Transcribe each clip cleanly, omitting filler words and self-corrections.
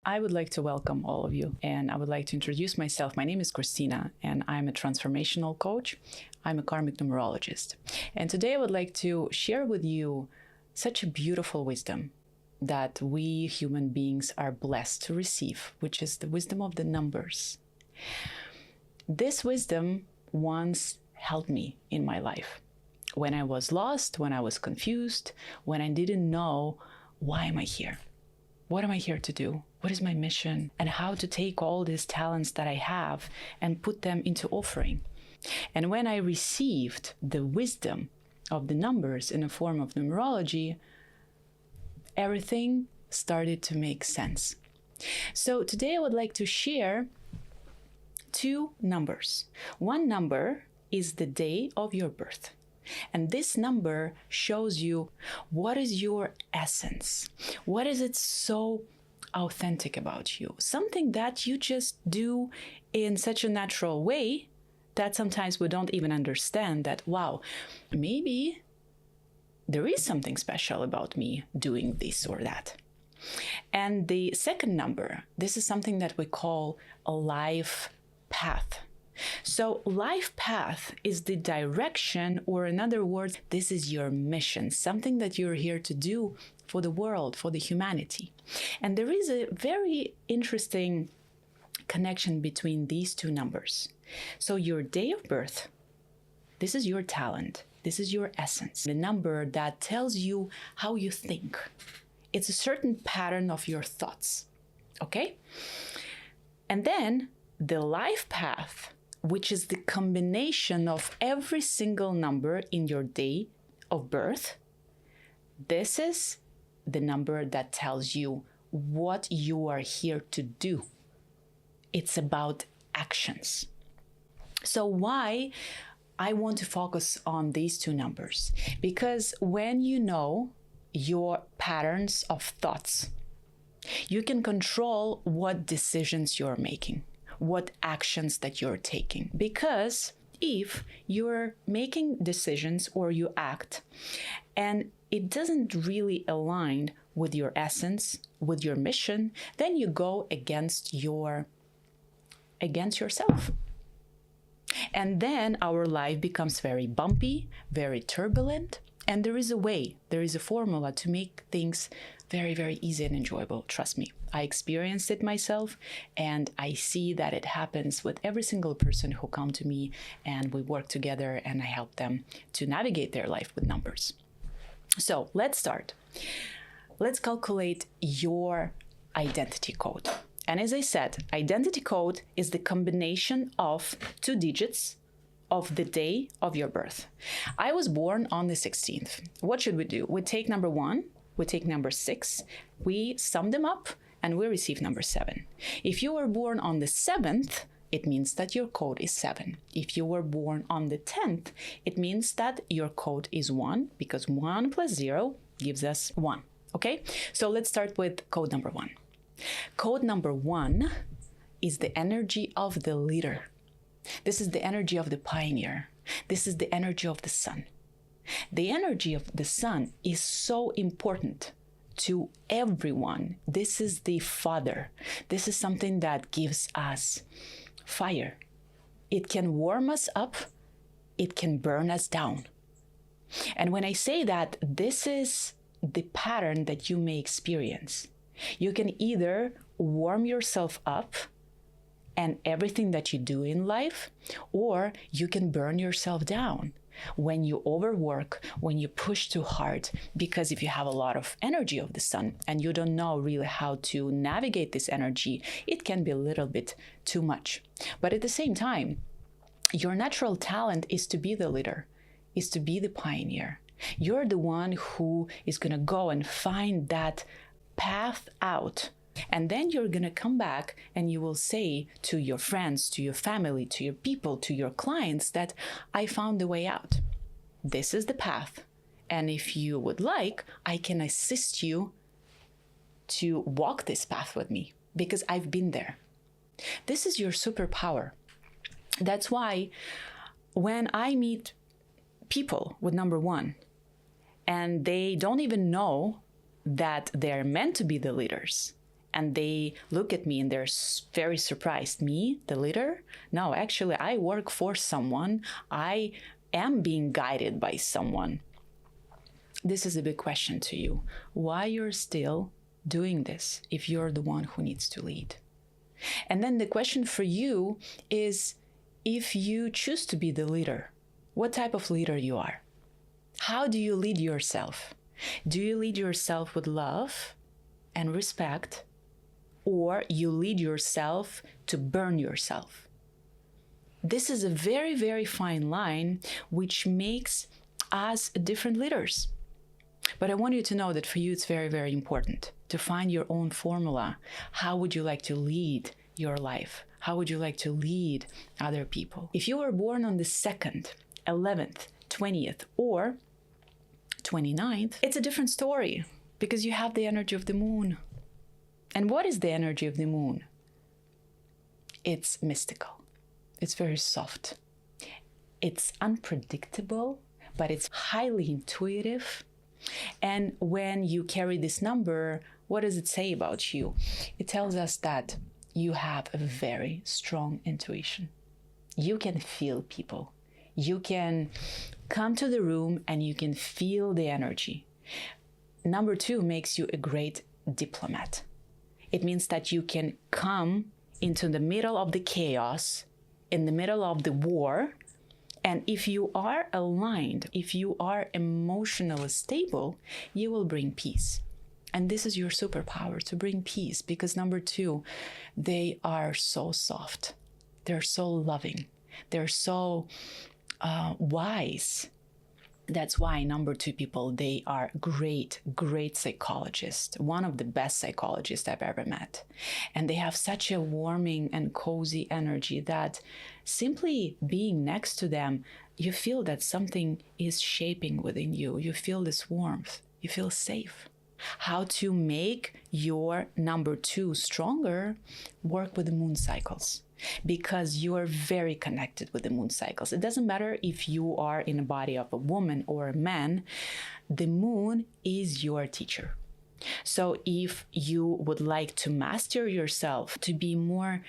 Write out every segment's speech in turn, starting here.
I would like to welcome all of you, and I would like to introduce myself. My name is Christina, and I'm a transformational coach. I'm a Karmic numerologist. And today I would like to share with you such a beautiful wisdom that we human beings are blessed to receive, which is the wisdom of the numbers. This wisdom once helped me in my life. When I was lost, when I was confused, when I didn't know, why am I here? What am I here to do? What is my mission? And how to take all these talents that I have and put them into offering. And when I received the wisdom of the numbers in the form of numerology, everything started to make sense. So today I would like to share two numbers. One number is the day of your birth. And this number shows you what is your essence. What is it so authentic about you? Something that you just do in such a natural way that sometimes we don't even understand that, wow, maybe there is something special about me doing this or that. And the second number, this is something that we call a life path. So life path is the direction, or in other words, this is your mission, something that you're here to do for the world, for the humanity. And there is a very interesting connection between these two numbers. So your day of birth, this is your talent, this is your essence, the number that tells you how you think. It's a certain pattern of your thoughts, okay? And then the life path, which is the combination of every single number in your day of birth. This is the number that tells you what you are here to do. It's about actions. So why I want to focus on these two numbers? Because when you know your patterns of thoughts, you can control what decisions you're making, what actions that you're taking. Because if you're making decisions or you act and it doesn't really align with your essence, with your mission, then you go against yourself. And then our life becomes very bumpy, very turbulent, and there is a formula to make things very, very easy and enjoyable. Trust me, I experienced it myself, and I see that it happens with every single person who come to me, and we work together and I help them to navigate their life with numbers. So let's start. Let's calculate your identity code. And as I said, identity code is the combination of two digits of the day of your birth. I was born on the 16th. What should we do? We take number 1, we take number 6, we sum them up, and we receive number 7. If you were born on the 7th, it means that your code is 7. If you were born on the 10th, it means that your code is 1, because 1 plus 0 gives us 1. Okay? So let's start with code number 1. Code number 1 is the energy of the leader. This is the energy of the pioneer. This is the energy of the sun. The energy of the sun is so important to everyone. This is the father. This is something that gives us fire. It can warm us up. It can burn us down. And when I say that, this is the pattern that you may experience. You can either warm yourself up and everything that you do in life, or you can burn yourself down when you overwork, when you push too hard, because if you have a lot of energy of the sun and you don't know really how to navigate this energy, it can be a little bit too much. But at the same time, your natural talent is to be the leader, is to be the pioneer. You're the one who is going to go and find that path out. And then you're going to come back and you will say to your friends, to your family, to your people, to your clients that I found the way out. This is the path. And if you would like, I can assist you to walk this path with me because I've been there. This is your superpower. That's why when I meet people with number 1 and they don't even know that they're meant to be the leaders, and they look at me and they're very surprised. Me, the leader? No, actually, I work for someone. I am being guided by someone. This is a big question to you. Why you're still doing this if you're the one who needs to lead? And then the question for you is, if you choose to be the leader, what type of leader you are? How do you lead yourself? Do you lead yourself with love and respect, or you lead yourself to burn yourself? This is a very, very fine line, which makes us different leaders. But I want you to know that for you, it's very, very important to find your own formula. How would you like to lead your life? How would you like to lead other people? If you were born on the 2nd, 11th, 20th, or 29th, it's a different story because you have the energy of the moon. And what is the energy of the moon? It's mystical. It's very soft. It's unpredictable, but it's highly intuitive. And when you carry this number, what does it say about you? It tells us that you have a very strong intuition. You can feel people. You can come to the room and you can feel the energy. Number 2 makes you a great diplomat. It means that you can come into the middle of the chaos, in the middle of the war, and if you are aligned, if you are emotionally stable, you will bring peace. And this is your superpower, to bring peace, because number 2, they are so soft. They're so loving. They're so wise. That's why number 2 people, they are great, great psychologists, one of the best psychologists I've ever met. And they have such a warming and cozy energy that simply being next to them, you feel that something is shaping within you. You feel this warmth. You feel safe. How to make your number 2 stronger? Work with the moon cycles. Because you are very connected with the moon cycles. It doesn't matter if you are in a body of a woman or a man, the moon is your teacher. So if you would like to master yourself, to be more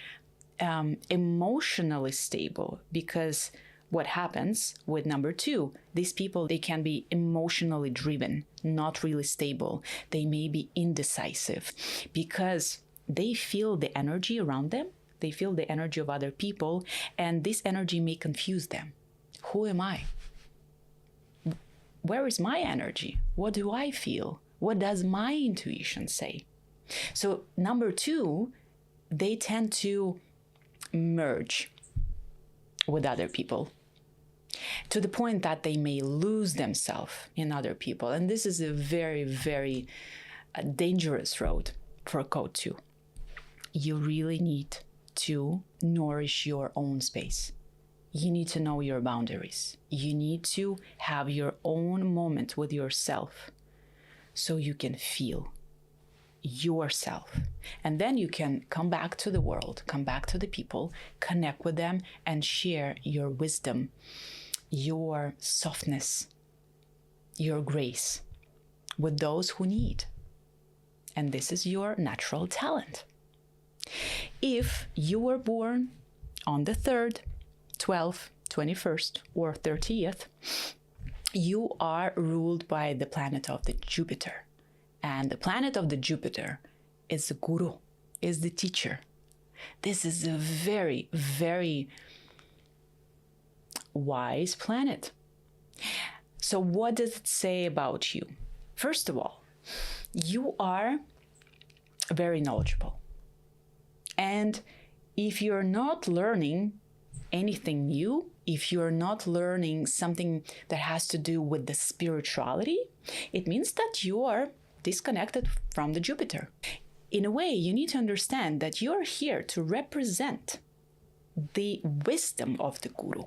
emotionally stable, because what happens with number 2, these people, they can be emotionally driven, not really stable. They may be indecisive because they feel the energy around them. They feel the energy of other people, and this energy may confuse them. Who am I? Where is my energy? What do I feel? What does my intuition say? So number 2, they tend to merge with other people to the point that they may lose themselves in other people. And this is a very, very dangerous road for code 2. You really need to nourish your own space. You need to know your boundaries. You need to have your own moment with yourself so you can feel yourself. And then you can come back to the world, come back to the people, connect with them, and share your wisdom, your softness, your grace with those who need. And this is your natural talent. If you were born on the 3rd, 12th, 21st, or 30th, you are ruled by the planet of the Jupiter. And the planet of the Jupiter is the guru, is the teacher. This is a very, very wise planet. So what does it say about you? First of all, you are very knowledgeable. And if you're not learning anything new, if you're not learning something that has to do with the spirituality, it means that you are disconnected from the Jupiter. In a way, you need to understand that you're here to represent the wisdom of the guru.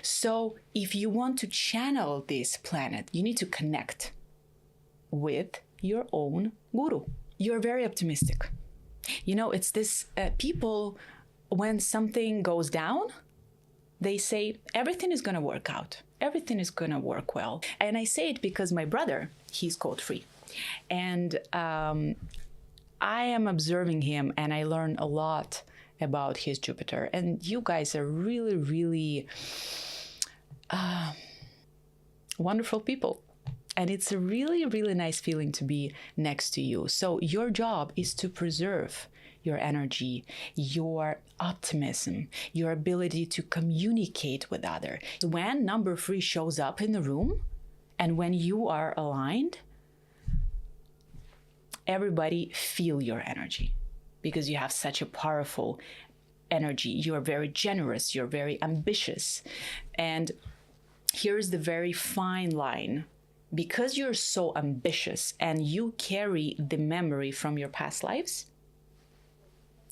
So if you want to channel this planet, you need to connect with your own guru. You're very optimistic. You know, it's this people, when something goes down, they say, everything is going to work out. Everything is going to work well. And I say it because my brother, he's code free. And I am observing him and I learn a lot about his Jupiter. And you guys are really, really wonderful people. And it's a really, really nice feeling to be next to you. So your job is to preserve your energy, your optimism, your ability to communicate with others. When number 3 shows up in the room and when you are aligned, everybody feel your energy because you have such a powerful energy. You're very generous, you're very ambitious. And here's the very fine line. Because you're so ambitious and you carry the memory from your past lives,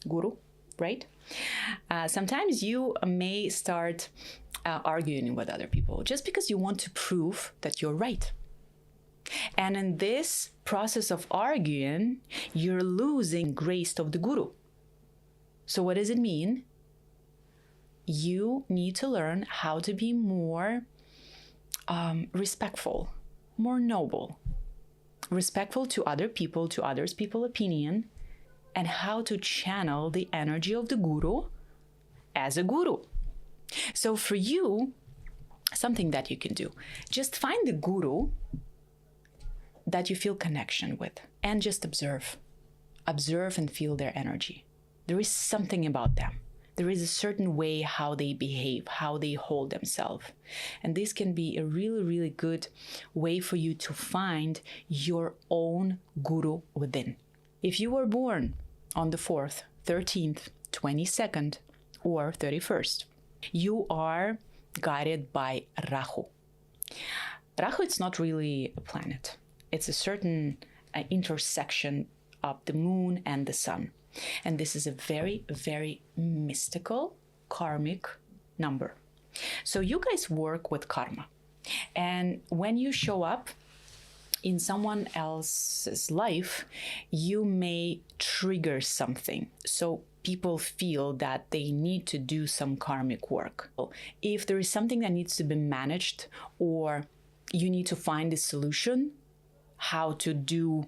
Guru, right? Sometimes you may start arguing with other people just because you want to prove that you're right. And in this process of arguing, you're losing grace of the Guru. So what does it mean? You need to learn how to be more respectful, more noble, respectful to other people, to others' people's opinion, and how to channel the energy of the Guru as a Guru. So for you, something that you can do, just find the Guru that you feel connection with and just observe. Observe and feel their energy. There is something about them. There is a certain way how they behave, how they hold themselves. And this can be a really, really good way for you to find your own Guru within. If you were born on the 4th, 13th, 22nd, or 31st, you are guided by Rahu. Rahu is not really a planet. It's a certain intersection of the moon and the sun. And this is a very, very mystical, karmic number. So you guys work with karma. And when you show up in someone else's life, you may trigger something. So people feel that they need to do some karmic work. If there is something that needs to be managed, or you need to find a solution, how to do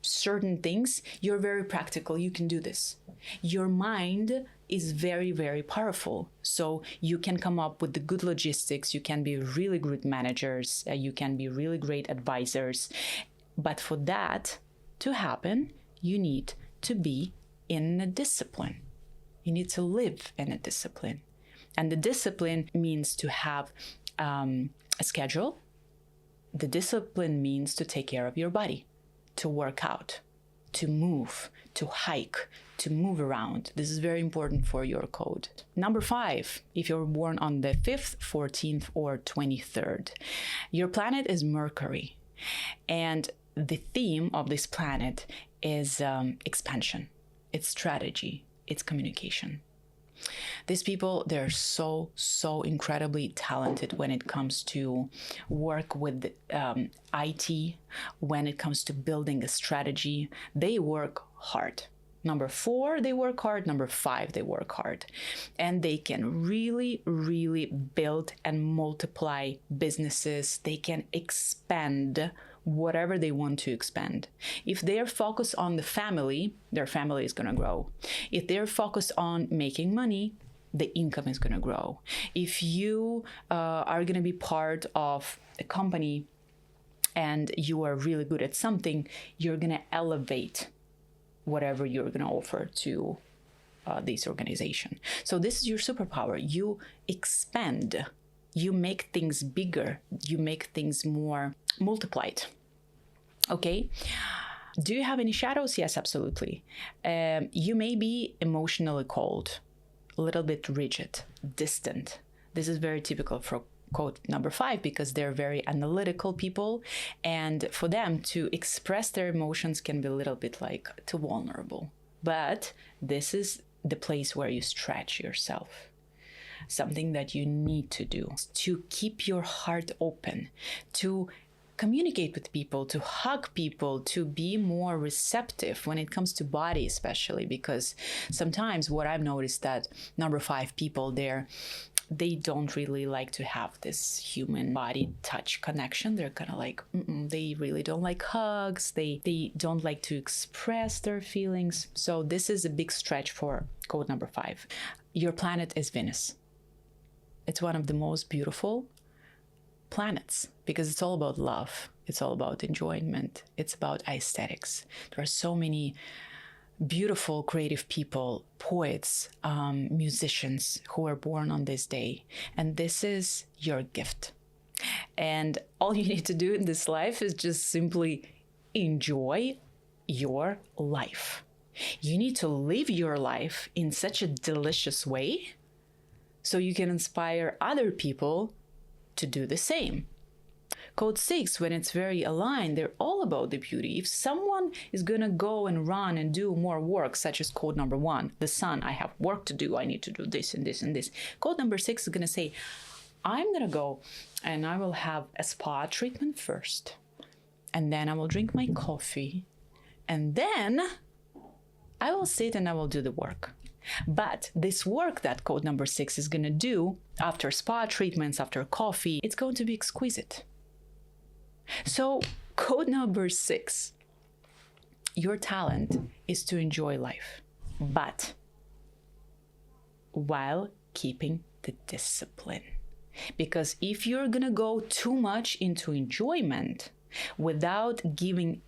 certain things, you're very practical. You can do this. Your mind is very, very powerful. So you can come up with the good logistics. You can be really good managers. You can be really great advisors. But for that to happen, you need to be in a discipline. You need to live in a discipline. And the discipline means to have a schedule. The discipline means to take care of your body, to work out, to move, to hike, to move around. This is very important for your code. Number 5, if you're born on the 5th, 14th, or 23rd, your planet is Mercury. And the theme of this planet is expansion, it's strategy, it's communication. These people, they're so incredibly talented when it comes to work with IT, when it comes to building a strategy. They work hard. Number 4, they work hard. Number 5, they work hard. And they can really, really build and multiply businesses. They can expand whatever they want to expand. If they're focused on the family, their family is going to grow. If they're focused on making money, the income is going to grow. If you are going to be part of a company and you are really good at something, you're going to elevate whatever you're going to offer to this organization. So this is your superpower. You expand. You make things bigger. You make things more multiplied. Okay. Do you have any shadows? Yes, absolutely. You may be emotionally cold, a little bit rigid, distant. This is very typical for code number 5 because they're very analytical people. And for them to express their emotions can be a little bit like too vulnerable. But this is the place where you stretch yourself. Something that you need to do to keep your heart open, to communicate with people, to hug people, to be more receptive when it comes to body, especially because sometimes what I've noticed that number 5 people, they're they don't really like to have this human body touch connection. They're kind of like, they really don't like hugs. They don't like to express their feelings. So this is a big stretch for code number 5. Your planet is Venus. It's one of the most beautiful planets because it's all about love. It's all about enjoyment. It's about aesthetics. There are so many beautiful, creative people, poets, musicians who are born on this day. And this is your gift. And all you need to do in this life is just simply enjoy your life. You need to live your life in such a delicious way so you can inspire other people to do the same. Code 6, when it's very aligned, they're all about the beauty. If someone is going to go and run and do more work, such as code number 1, the sun, I have work to do, I need to do this and this and this. Code number 6 is going to say, I'm going to go and I will have a spa treatment first. And then I will drink my coffee. And then I will sit and I will do the work. But this work that code number 6 is going to do after spa treatments, after coffee, it's going to be exquisite. So code number 6, your talent is to enjoy life, but while keeping the discipline. Because if you're going to go too much into enjoyment without giving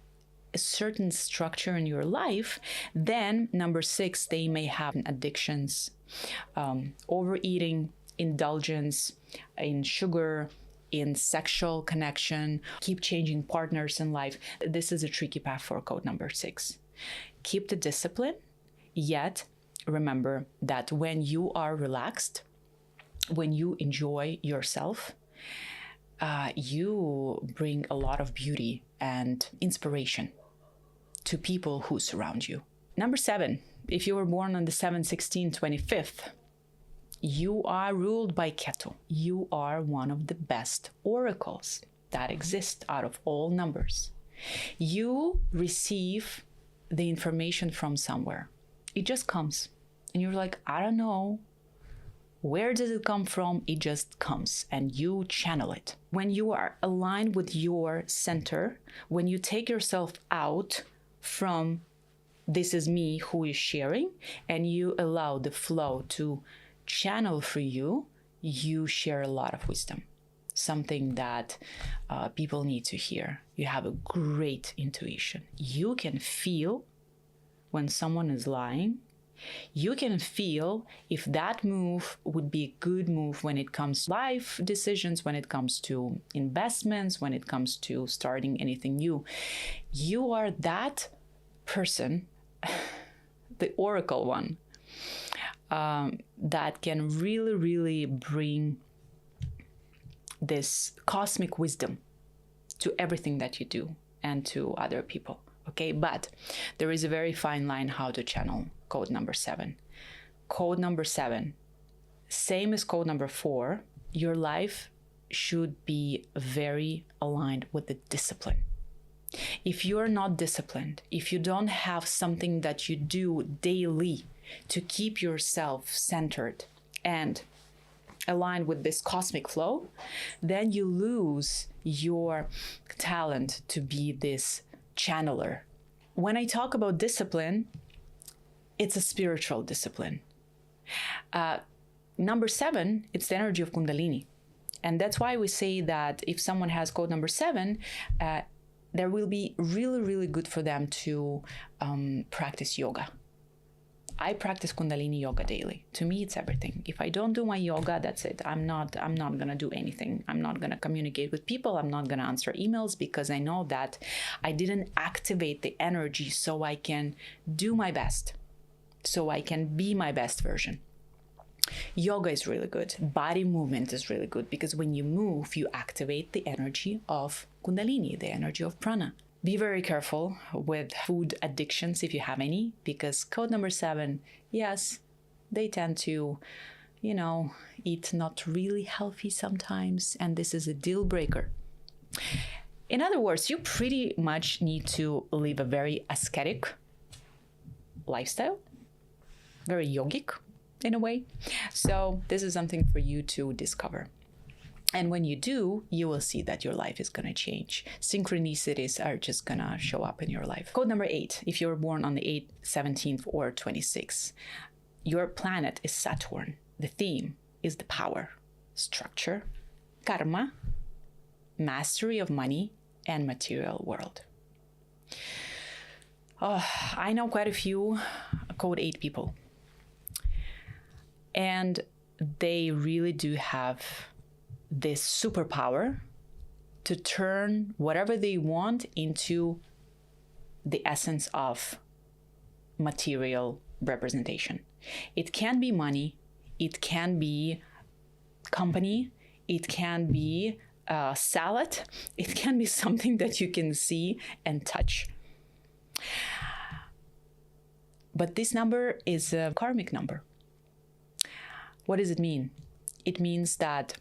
a certain structure in your life, then number 6, they may have addictions, overeating, indulgence in sugar, in sexual connection, keep changing partners in life. This is a tricky path for code number 6. Keep the discipline, yet remember that when you are relaxed, when you enjoy yourself, you bring a lot of beauty and inspiration to people who surround you. Number 7, if you were born on the 7/16/25th, you are ruled by Ketu. You are one of the best oracles that exist out of all numbers. You receive the information from somewhere. It just comes. And you're like, I don't know. Where does it come from? It just comes and you channel it. When you are aligned with your center, when you take yourself out from this is me who is sharing, and you allow the flow to channel for you, you share a lot of wisdom, something that people need to hear. You have a great intuition. You can feel when someone is lying. You can feel if that move would be a good move when it comes to life decisions, when it comes to investments, when it comes to starting anything new. You are that person, the oracle one, that can really, really bring this cosmic wisdom to everything that you do and to other people. Okay, but there is a very fine line how to channel code number 7. Code number 7, same as code number 4, your life should be very aligned with the discipline. If you are not disciplined, if you don't have something that you do daily to keep yourself centered and aligned with this cosmic flow, then you lose your talent to be this channeler. When I talk about discipline, it's a spiritual discipline. Number 7, it's the energy of Kundalini. And that's why we say that if someone has code number 7, there will be really, really good for them to practice yoga. I practice Kundalini yoga daily. To me, it's everything. If I don't do my yoga, that's it. I'm not gonna do anything. I'm not gonna communicate with people. I'm not gonna answer emails because I know that I didn't activate the energy so I can do my best, so I can be my best version. Yoga is really good. Body movement is really good because when you move, you activate the energy of Kundalini, the energy of prana. Be very careful with food addictions if you have any, because code number 7, yes, they tend to, eat not really healthy sometimes, and this is a deal breaker. In other words, you pretty much need to live a very ascetic lifestyle, very yogic, in a way. So this is something for you to discover. And when you do, you will see that your life is going to change. Synchronicities are just going to show up in your life. Code number 8, if you're born on the 8th, 17th, or 26th, your planet is Saturn. The theme is the power, structure, karma, mastery of money, and material world. I know quite a few code 8 people. And they really do have this superpower to turn whatever they want into the essence of material representation. It can be money, it can be company, it can be salad, it can be something that you can see and touch. But this number is a karmic number. What does it mean? It means that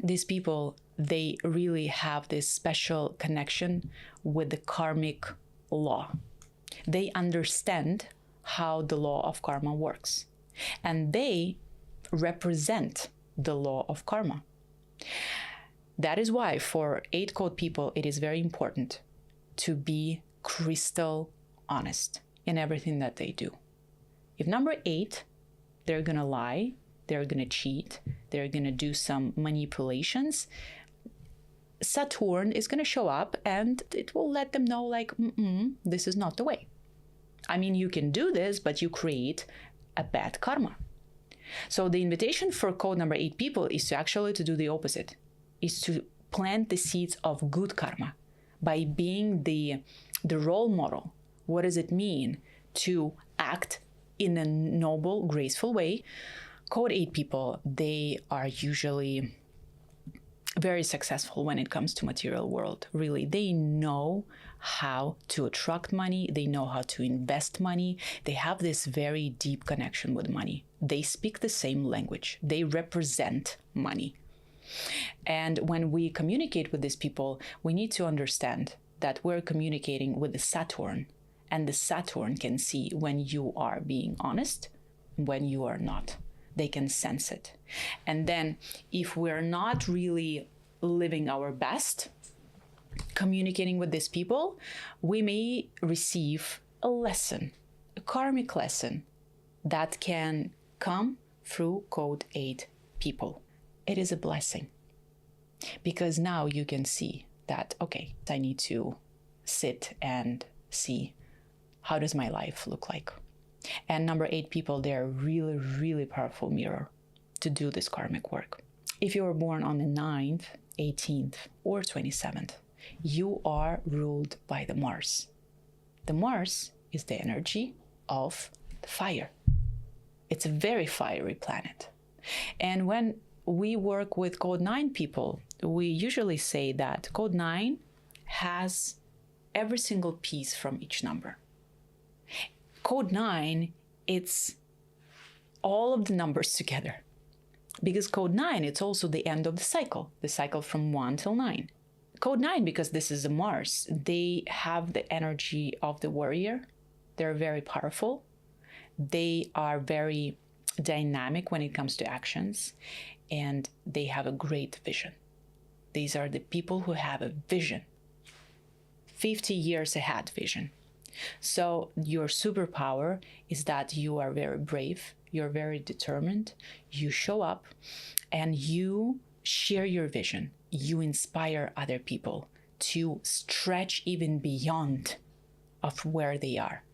these people, they really have this special connection with the karmic law. They understand how the law of karma works, and they represent the law of karma. That is why for 8 code people, it is very important to be crystal honest in everything that they do. If number 8, they're gonna lie, they're gonna cheat, they're gonna do some manipulations, Saturn is gonna show up and it will let them know like, this is not the way. I mean, you can do this, but you create a bad karma. So the invitation for code number 8 people is to actually to do the opposite, is to plant the seeds of good karma by being the role model. What does it mean to act in a noble, graceful way? Code 8 people, they are usually very successful when it comes to material world. Really, they know how to attract money. They know how to invest money. They have this very deep connection with money. They speak the same language. They represent money. And when we communicate with these people, we need to understand that we're communicating with the Saturn, and the Saturn can see when you are being honest, when you are not. They can sense it. And then if we're not really living our best, communicating with these people, we may receive a lesson, a karmic lesson that can come through code 8 people. It is a blessing because now you can see that, okay, I need to sit and see how does my life look like. And number 8 people, they're really, really powerful mirror to do this karmic work. If you were born on the 9th, 18th, or 27th, you are ruled by the Mars. The Mars is the energy of the fire. It's a very fiery planet. And when we work with code 9 people, we usually say that code 9 has every single piece from each number. Code 9, it's all of the numbers together. Because code 9, it's also the end of the cycle from 1 till 9. Code 9, because this is a Mars, they have the energy of the warrior. They're very powerful. They are very dynamic when it comes to actions, and they have a great vision. These are the people who have a vision, 50 years ahead vision. So your superpower is that you are very brave, you're very determined, you show up and you share your vision. You inspire other people to stretch even beyond of where they are.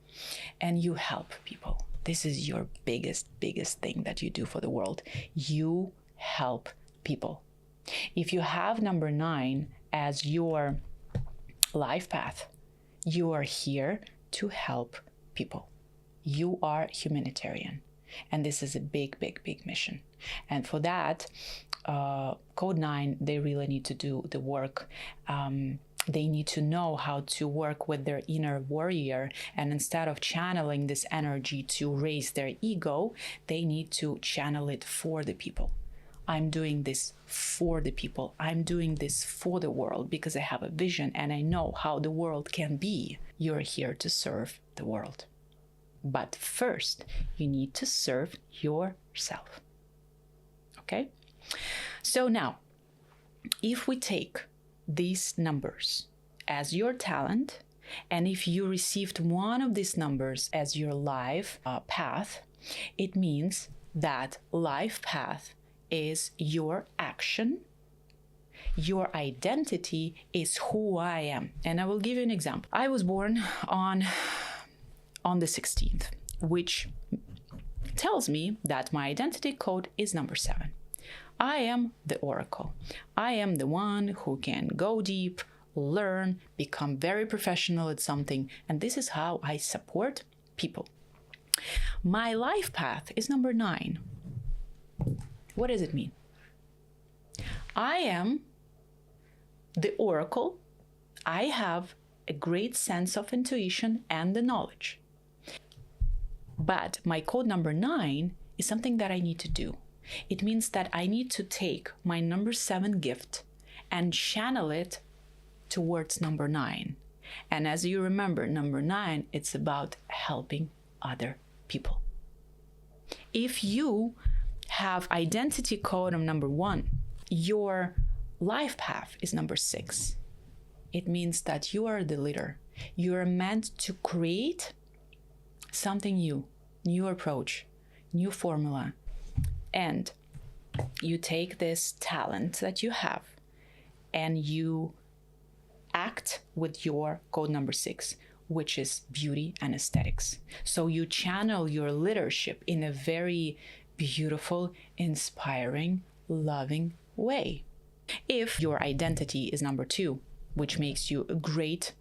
And you help people. This is your biggest thing that you do for the world. You help people. If you have number 9 as your life path, you are here to help people. You are humanitarian. And this is a big mission. And for that, code 9, they really need to do the work. They need to know how to work with their inner warrior. And instead of channeling this energy to raise their ego, they need to channel it for the people. I'm doing this for the people. I'm doing this for the world because I have a vision and I know how the world can be. You're here to serve the world. But first, you need to serve yourself. Okay? So now, if we take these numbers as your talent, and if you received one of these numbers as your life path, it means that life path is your action. Your identity is who I am. And I will give you an example. I was born on the 16th, which tells me that my identity code is number 7. I am the oracle. I am the one who can go deep, learn, become very professional at something, and this is how I support people. My life path is number 9. What does it mean? I am the oracle. I have a great sense of intuition and the knowledge. But my code number 9 is something that I need to do. It means that I need to take my number 7 gift and channel it towards number 9. And as you remember, number 9, it's about helping other people. If you have identity code of number 1, your life path is number 6. It means that you are the leader. You are meant to create something new approach, new formula. And you take this talent that you have and you act with your code number 6, which is beauty and aesthetics. So you channel your leadership in a very beautiful, inspiring, loving way. If your identity is number 2, which makes you a great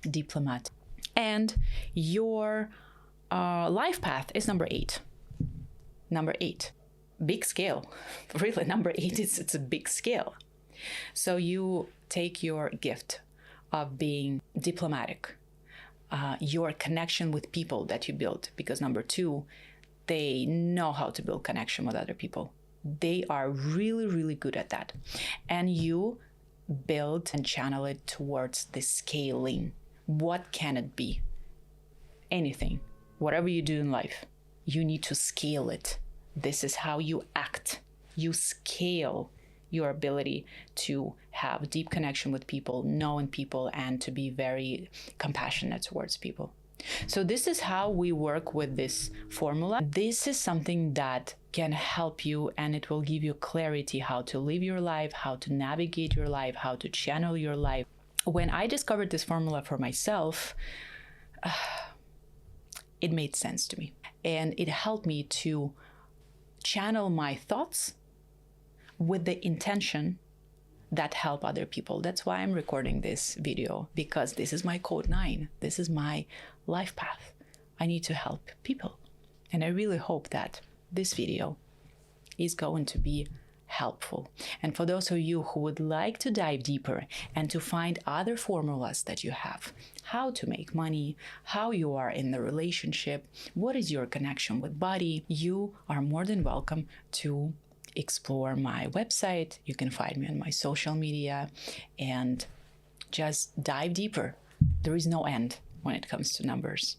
diplomat, and your life path is number 8. Number 8, big scale. Really, number 8 it's a big scale. So you take your gift of being diplomatic, your connection with people that you build, because number 2, they know how to build connection with other people. They are really, really good at that. And you build and channel it towards the scaling. What can it be? Anything. Whatever you do in life, you need to scale it. This is how you act. You scale your ability to have deep connection with people, knowing people, and to be very compassionate towards people. So this is how we work with this formula. This is something that can help you, and it will give you clarity how to live your life, how to navigate your life, how to channel your life. When I discovered this formula for myself, it made sense to me. And it helped me to channel my thoughts with the intention that help other people. That's why I'm recording this video, because this is my code 9. This is my life path. I need to help people. And I really hope that this video is going to be helpful. And for those of you who would like to dive deeper and to find other formulas that you have, how to make money, how you are in the relationship, what is your connection with body, you are more than welcome to explore my website. You can find me on my social media and just dive deeper. There is no end when it comes to numbers.